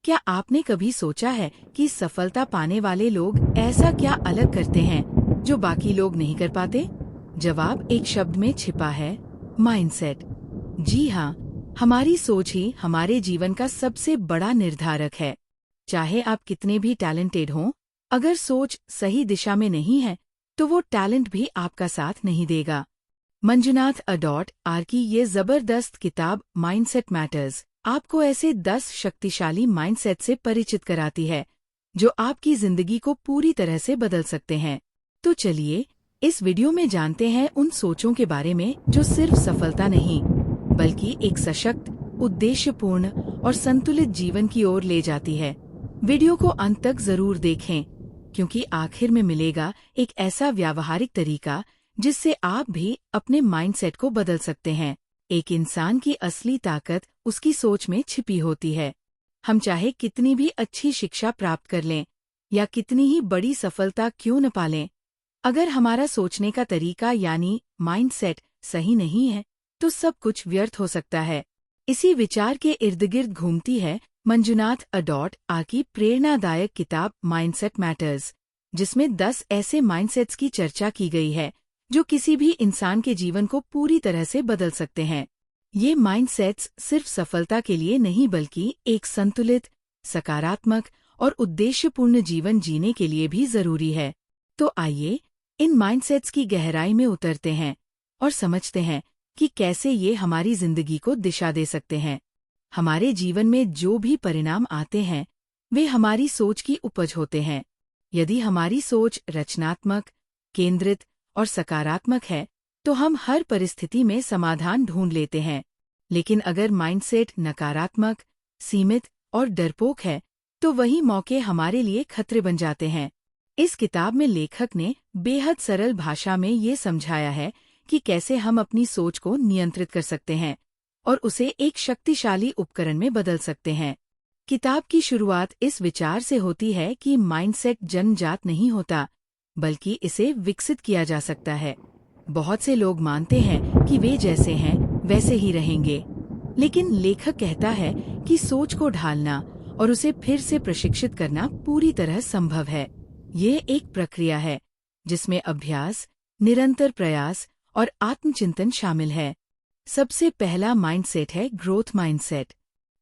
क्या आपने कभी सोचा है कि सफलता पाने वाले लोग ऐसा क्या अलग करते हैं जो बाकी लोग नहीं कर पाते? जवाब एक शब्द में छिपा है, माइंडसेट। जी हाँ, हमारी सोच ही हमारे जीवन का सबसे बड़ा निर्धारक है। चाहे आप कितने भी टैलेंटेड हों, अगर सोच सही दिशा में नहीं है, तो वो टैलेंट भी आपका साथ नहीं देगा। मंजुनाथ अडॉट आर की ये जबरदस्त किताब माइंडसेट मैटर्स आपको ऐसे 10 शक्तिशाली माइंडसेट से परिचित कराती है, जो आपकी जिंदगी को पूरी तरह से बदल सकते हैं। तो चलिए, इस वीडियो में जानते हैं उन सोचों के बारे में जो सिर्फ सफलता नहीं, बल्कि एक सशक्त, उद्देश्यपूर्ण और संतुलित जीवन की ओर ले जाती है। वीडियो को अंत तक जरूर देखें, क्योंकि आखिर में मिलेगा एक ऐसा व्यावहारिक तरीका जिससे आप भी अपने माइंडसेट को बदल सकते हैं। एक इंसान की असली ताकत उसकी सोच में छिपी होती है। हम चाहे कितनी भी अच्छी शिक्षा प्राप्त कर लें या कितनी ही बड़ी सफलता क्यों न पालें, अगर हमारा सोचने का तरीका यानी माइंडसेट सही नहीं है, तो सब कुछ व्यर्थ हो सकता है। इसी विचार के इर्द-गिर्द घूमती है मंजुनाथ अडॉट आर की प्रेरणादायक किताब माइंडसेट मैटर्स, जिसमें 10 ऐसे माइंडसेट्स की चर्चा की गई है जो किसी भी इंसान के जीवन को पूरी तरह से बदल सकते हैं। ये माइंडसेट्स सिर्फ सफलता के लिए नहीं, बल्कि एक संतुलित, सकारात्मक और उद्देश्यपूर्ण जीवन जीने के लिए भी जरूरी है। तो आइए, इन माइंडसेट्स की गहराई में उतरते हैं और समझते हैं कि कैसे ये हमारी जिंदगी को दिशा दे सकते हैं। हमारे जीवन में जो भी परिणाम आते हैं, वे हमारी सोच की उपज होते हैं। यदि हमारी सोच रचनात्मक, केंद्रित और सकारात्मक है, तो हम हर परिस्थिति में समाधान ढूंढ लेते हैं। लेकिन अगर माइंडसेट नकारात्मक, सीमित और डरपोक है, तो वही मौके हमारे लिए खतरे बन जाते हैं। इस किताब में लेखक ने बेहद सरल भाषा में ये समझाया है कि कैसे हम अपनी सोच को नियंत्रित कर सकते हैं और उसे एक शक्तिशाली उपकरण में बदल सकते हैं। किताब की शुरुआत इस विचार से होती है कि माइंडसेट जन्मजात नहीं होता, बल्कि इसे विकसित किया जा सकता है। बहुत से लोग मानते हैं कि वे जैसे हैं वैसे ही रहेंगे, लेकिन लेखक कहता है कि सोच को ढालना और उसे फिर से प्रशिक्षित करना पूरी तरह संभव है। ये एक प्रक्रिया है जिसमें अभ्यास, निरंतर प्रयास और आत्मचिंतन शामिल है। सबसे पहला माइंडसेट है ग्रोथ माइंडसेट।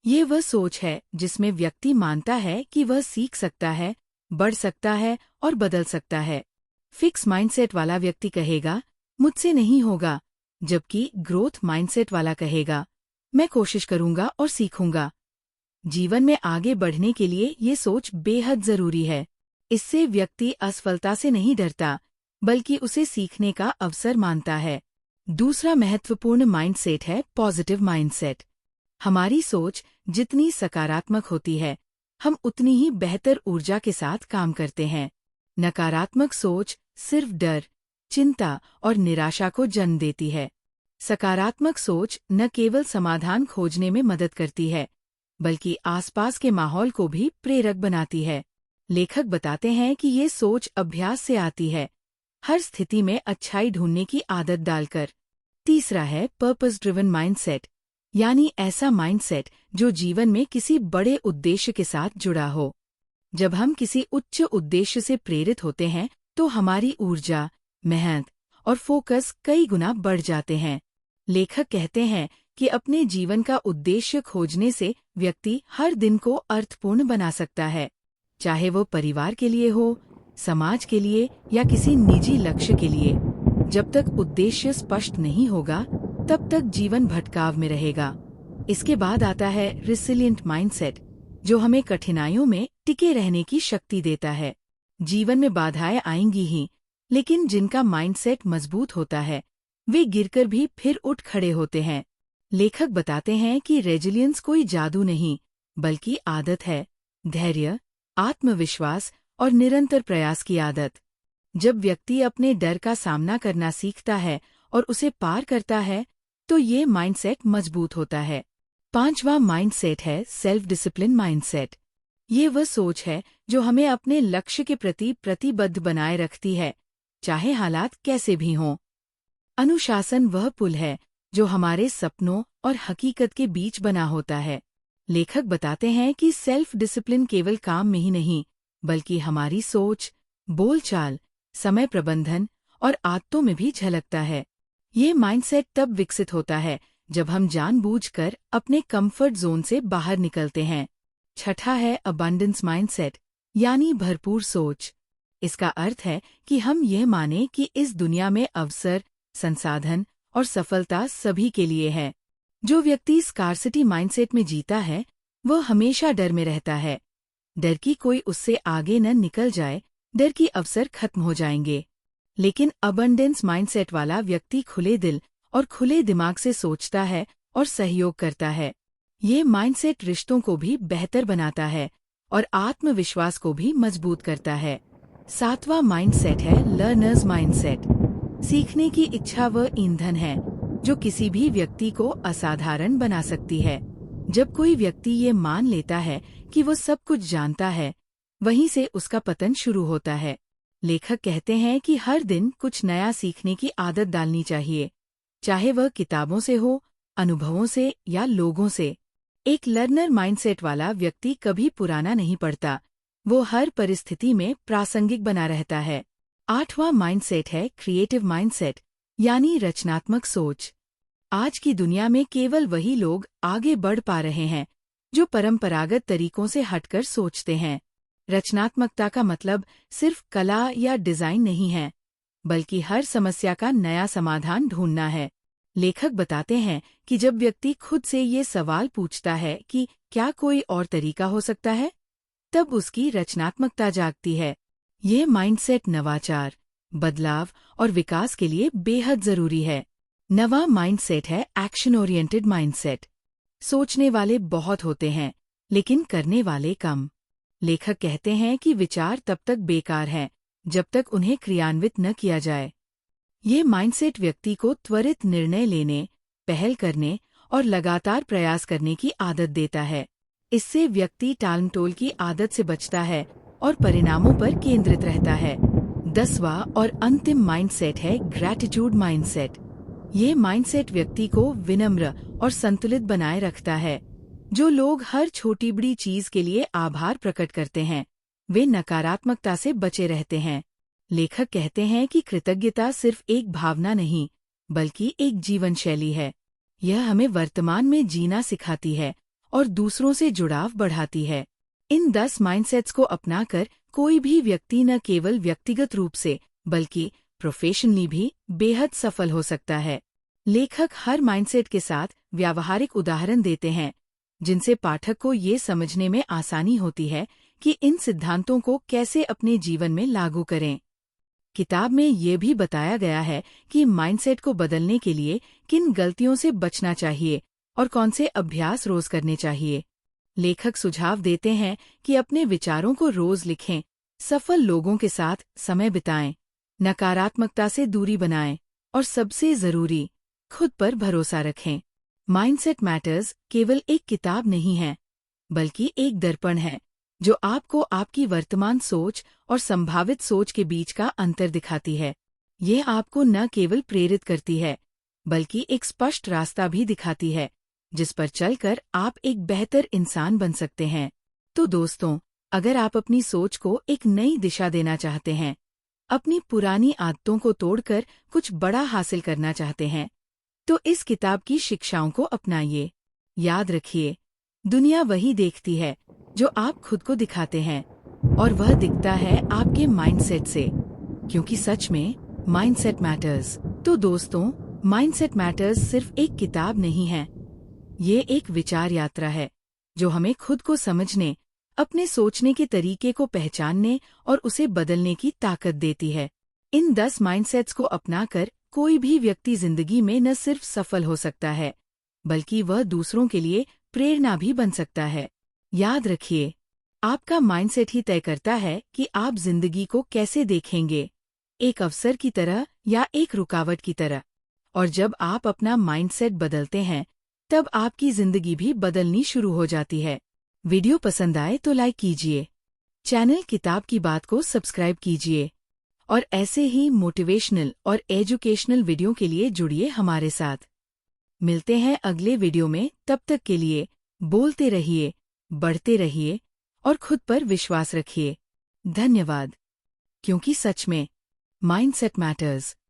ये वह सोच है जिसमें व्यक्ति मानता है कि वह सीख सकता है, बढ़ सकता है और बदल सकता है। फिक्स माइंडसेट वाला व्यक्ति कहेगा, मुझसे नहीं होगा, जबकि ग्रोथ माइंडसेट वाला कहेगा, मैं कोशिश करूंगा और सीखूंगा। जीवन में आगे बढ़ने के लिए ये सोच बेहद जरूरी है। इससे व्यक्ति असफलता से नहीं डरता, बल्कि उसे सीखने का अवसर मानता है। दूसरा महत्वपूर्ण माइंडसेट है पॉजिटिव माइंडसेट। हमारी सोच जितनी सकारात्मक होती है, हम उतनी ही बेहतर ऊर्जा के साथ काम करते हैं। नकारात्मक सोच सिर्फ डर, चिंता और निराशा को जन्म देती है। सकारात्मक सोच न केवल समाधान खोजने में मदद करती है, बल्कि आसपास के माहौल को भी प्रेरक बनाती है। लेखक बताते हैं कि ये सोच अभ्यास से आती है, हर स्थिति में अच्छाई ढूंढने की आदत डालकर। तीसरा है पर्पस ड्रिवन माइंडसेट, यानी ऐसा माइंडसेट जो जीवन में किसी बड़े उद्देश्य के साथ जुड़ा हो। जब हम किसी उच्च उद्देश्य से प्रेरित होते हैं, तो हमारी ऊर्जा, मेहनत और फोकस कई गुना बढ़ जाते हैं। लेखक कहते हैं कि अपने जीवन का उद्देश्य खोजने से व्यक्ति हर दिन को अर्थपूर्ण बना सकता है, चाहे वो परिवार के लिए हो, समाज के लिए या किसी निजी लक्ष्य के लिए। जब तक उद्देश्य स्पष्ट नहीं होगा, तब तक जीवन भटकाव में रहेगा। इसके बाद आता है रिसिलिएंट माइंडसेट, जो हमें कठिनाइयों में टिके रहने की शक्ति देता है। जीवन में बाधाएं आएंगी ही, लेकिन जिनका माइंडसेट मजबूत होता है, वे गिरकर भी फिर उठ खड़े होते हैं। लेखक बताते हैं कि रेजिलियंस कोई जादू नहीं, बल्कि आदत है, धैर्य, आत्मविश्वास और निरंतर प्रयास की आदत। जब व्यक्ति अपने डर का सामना करना सीखता है और उसे पार करता है, तो ये माइंडसेट मजबूत होता है। पांचवा माइंडसेट है सेल्फ डिसिप्लिन माइंडसेट। ये वह सोच है जो हमें अपने लक्ष्य के प्रति प्रतिबद्ध बनाए रखती है, चाहे हालात कैसे भी हों। अनुशासन वह पुल है जो हमारे सपनों और हकीकत के बीच बना होता है। लेखक बताते हैं कि सेल्फ डिसिप्लिन केवल काम में ही नहीं, बल्कि हमारी सोच, बोलचाल, समय प्रबंधन और आदतों में भी झलकता है। ये माइंडसेट तब विकसित होता है जब हम जानबूझकर अपने कंफर्ट जोन से बाहर निकलते हैं। छठा है अबंडेंस माइंडसेट, यानी भरपूर सोच। इसका अर्थ है कि हम यह माने कि इस दुनिया में अवसर, संसाधन और सफलता सभी के लिए है। जो व्यक्ति स्कार्सिटी माइंडसेट में जीता है, वह हमेशा डर में रहता है। डर की कोई उससे आगे न निकल जाए, डर की अवसर खत्म हो जाएंगे। लेकिन अबंडेंस माइंडसेट वाला व्यक्ति खुले दिल और खुले दिमाग से सोचता है और सहयोग करता है। ये माइंडसेट रिश्तों को भी बेहतर बनाता है और आत्मविश्वास को भी मजबूत करता है। सातवां माइंडसेट है लर्नर्स माइंडसेट। सीखने की इच्छा वह ईंधन है जो किसी भी व्यक्ति को असाधारण बना सकती है। जब कोई व्यक्ति ये मान लेता है कि वो सब कुछ जानता है, वहीं से उसका पतन शुरू होता है। लेखक कहते हैं कि हर दिन कुछ नया सीखने की आदत डालनी चाहिए, चाहे वह किताबों से हो, अनुभवों से या लोगों से। एक लर्नर माइंडसेट वाला व्यक्ति कभी पुराना नहीं पढ़ता, वो हर परिस्थिति में प्रासंगिक बना रहता है। आठवां माइंडसेट है क्रिएटिव माइंडसेट, यानी रचनात्मक सोच। आज की दुनिया में केवल वही लोग आगे बढ़ पा रहे हैं जो परंपरागत तरीकों से हटकर सोचते हैं। रचनात्मकता का मतलब सिर्फ कला या डिजाइन नहीं है, बल्कि हर समस्या का नया समाधान ढूंढना है। लेखक बताते हैं कि जब व्यक्ति खुद से ये सवाल पूछता है कि क्या कोई और तरीका हो सकता है, तब उसकी रचनात्मकता जागती है। ये माइंडसेट नवाचार, बदलाव और विकास के लिए बेहद जरूरी है। नवा माइंडसेट है एक्शन ओरिएंटेड माइंडसेट। सोचने वाले बहुत होते हैं, लेकिन करने वाले कम। लेखक कहते हैं कि विचार तब तक बेकार हैं जब तक उन्हें क्रियान्वित न किया जाए। ये माइंडसेट व्यक्ति को त्वरित निर्णय लेने, पहल करने और लगातार प्रयास करने की आदत देता है। इससे व्यक्ति टालमटोल की आदत से बचता है और परिणामों पर केंद्रित रहता है। 10वां और अंतिम माइंडसेट है ग्रैटिट्यूड माइंडसेट। ये माइंडसेट व्यक्ति को विनम्र और संतुलित बनाए रखता है। जो लोग हर छोटी बड़ी चीज के लिए आभार प्रकट करते हैं, वे नकारात्मकता से बचे रहते हैं। लेखक कहते हैं कि कृतज्ञता सिर्फ एक भावना नहीं, बल्कि एक जीवन शैली है। यह हमें वर्तमान में जीना सिखाती है और दूसरों से जुड़ाव बढ़ाती है। इन 10 माइंडसेट्स को अपनाकर कोई भी व्यक्ति न केवल व्यक्तिगत रूप से, बल्कि प्रोफेशनली भी बेहद सफल हो सकता है। लेखक हर माइंडसेट के साथ व्यावहारिक उदाहरण देते हैं, जिनसे पाठक को ये समझने में आसानी होती है कि इन सिद्धांतों को कैसे अपने जीवन में लागू करें। किताब में ये भी बताया गया है कि माइंडसेट को बदलने के लिए किन गलतियों से बचना चाहिए और कौन से अभ्यास रोज करने चाहिए। लेखक सुझाव देते हैं कि अपने विचारों को रोज लिखें, सफल लोगों के साथ समय बिताएं, नकारात्मकता से दूरी बनाएं और सबसे जरूरी, खुद पर भरोसा रखें। माइंडसेट मैटर्स केवल एक किताब नहीं है, बल्कि एक दर्पण है जो आपको आपकी वर्तमान सोच और संभावित सोच के बीच का अंतर दिखाती है। ये आपको न केवल प्रेरित करती है, बल्कि एक स्पष्ट रास्ता भी दिखाती है, जिस पर चलकर आप एक बेहतर इंसान बन सकते हैं। तो दोस्तों, अगर आप अपनी सोच को एक नई दिशा देना चाहते हैं, अपनी पुरानी आदतों को तोड़कर कुछ बड़ा हासिल करना चाहते हैं, तो इस किताब की शिक्षाओं को अपनाइए। याद रखिए, दुनिया वही देखती है जो आप खुद को दिखाते हैं, और वह दिखता है आपके माइंडसेट से, क्योंकि सच में माइंडसेट मैटर्स। तो दोस्तों, माइंडसेट मैटर्स सिर्फ एक किताब नहीं है, ये एक विचार यात्रा है जो हमें खुद को समझने, अपने सोचने के तरीके को पहचानने और उसे बदलने की ताकत देती है। इन 10 माइंडसेट्स को अपनाकर कोई भी व्यक्ति जिंदगी में न सिर्फ सफल हो सकता है, बल्कि वह दूसरों के लिए प्रेरणा भी बन सकता है। याद रखिए, आपका माइंडसेट ही तय करता है कि आप जिंदगी को कैसे देखेंगे, एक अवसर की तरह या एक रुकावट की तरह। और जब आप अपना माइंडसेट बदलते हैं, तब आपकी जिंदगी भी बदलनी शुरू हो जाती है। वीडियो पसंद आए तो लाइक कीजिए, चैनल किताब की बात को सब्सक्राइब कीजिए, और ऐसे ही मोटिवेशनल और एजुकेशनल वीडियो के लिए जुड़िए हमारे साथ। मिलते हैं अगले वीडियो में, तब तक के लिए बोलते रहिए, बढ़ते रहिए और खुद पर विश्वास रखिए। धन्यवाद। क्योंकि सच में माइंडसेट मैटर्स।